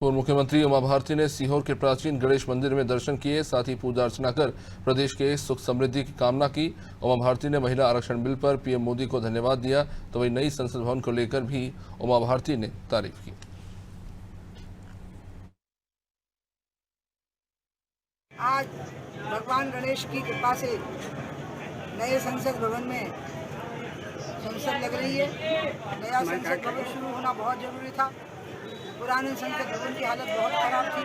पूर्व मुख्यमंत्री उमा भारती ने सीहोर के प्राचीन गणेश मंदिर में दर्शन किए, साथ ही पूजा अर्चना कर प्रदेश के सुख समृद्धि की कामना की। उमा भारती ने महिला आरक्षण बिल पर पीएम मोदी को धन्यवाद दिया, तो वही नई संसद भवन को लेकर भी उमा भारती ने तारीफ की। आज भगवान गणेश की कृपा से नए संसद भवन में संसद लग रही है। नया संसद भवन शुरू होना बहुत जरूरी था। पुराने संसद भवन की हालत बहुत खराब थी।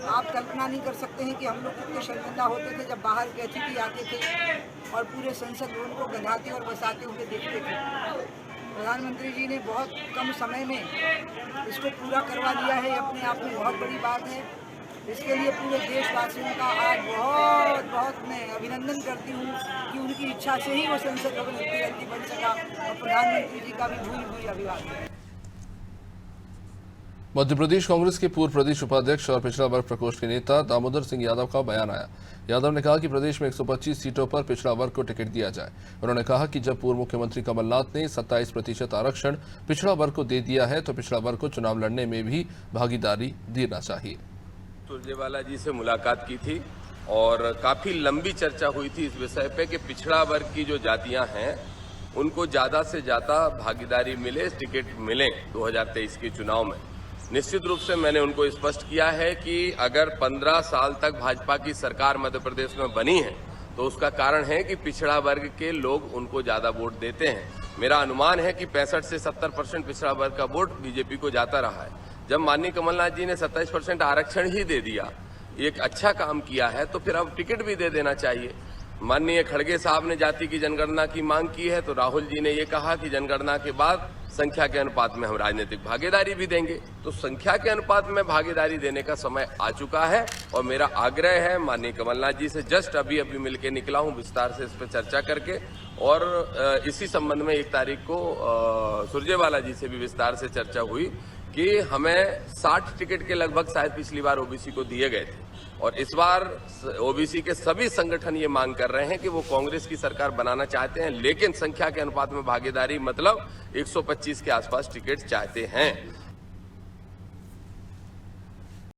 आप कल्पना नहीं कर सकते हैं कि हम लोग कितने शर्मिंदा होते थे जब बाहर के अतिथि आते थे और पूरे संसद भवन को गंधाते और बसाते हुए देखते थे। प्रधानमंत्री जी ने बहुत कम समय में इसको पूरा करवा दिया है, अपने आप में बहुत बड़ी बात है। इसके लिए पूरे देशवासियों का आज बहुत बहुत मैं अभिनंदन करती हूँ कि उनकी इच्छा से ही वो संसद भवन इतनी जल्दी बन सका, और प्रधानमंत्री जी का भी भूरी भूरी अभिवादन। मध्य प्रदेश कांग्रेस के पूर्व प्रदेश उपाध्यक्ष और पिछड़ा वर्ग प्रकोष्ठ के नेता दामोदर सिंह यादव का बयान आया। यादव ने कहा कि प्रदेश में 125 सीटों पर पिछड़ा वर्ग को टिकट दिया जाए। उन्होंने कहा कि जब पूर्व मुख्यमंत्री कमलनाथ ने 27% आरक्षण पिछड़ा वर्ग को दे दिया है, तो पिछड़ा वर्ग को चुनाव लड़ने में भी भागीदारी देना चाहिए। सुरजेवाला जी से मुलाकात की थी और काफी लंबी चर्चा हुई थी इस विषय पे कि पिछड़ा वर्ग की जो जातियां हैं उनको ज्यादा से ज्यादा भागीदारी मिले, टिकट मिले 2023 के चुनाव में। निश्चित रूप से मैंने उनको स्पष्ट किया है कि अगर 15 साल तक भाजपा की सरकार मध्य प्रदेश में बनी है तो उसका कारण है कि पिछड़ा वर्ग के लोग उनको ज्यादा वोट देते हैं। मेरा अनुमान है कि 65 से 70% पिछड़ा वर्ग का वोट बीजेपी को जाता रहा है। जब माननीय कमलनाथ जी ने 27% आरक्षण ही दे दिया, एक अच्छा काम किया है, तो फिर अब टिकट भी दे देना चाहिए। माननीय खड़गे साहब ने जाति की जनगणना की मांग की है, तो राहुल जी ने ये कहा कि जनगणना के बाद संख्या के अनुपात में हम राजनीतिक भागीदारी भी देंगे। तो संख्या के अनुपात में भागीदारी देने का समय आ चुका है और मेरा आग्रह है, माननीय कमलनाथ जी से जस्ट अभी मिलकर निकला हूं विस्तार से इस पर चर्चा करके, और इसी संबंध में 1 तारीख को सुरजेवाला जी से भी विस्तार से चर्चा हुई कि हमें 60 टिकट के लगभग शायद पिछली बार ओबीसी को दिए गए थे, और इस बार ओबीसी के सभी संगठन ये मांग कर रहे हैं कि वो कांग्रेस की सरकार बनाना चाहते हैं, लेकिन संख्या के अनुपात में भागीदारी मतलब 125 के आसपास टिकट चाहते हैं।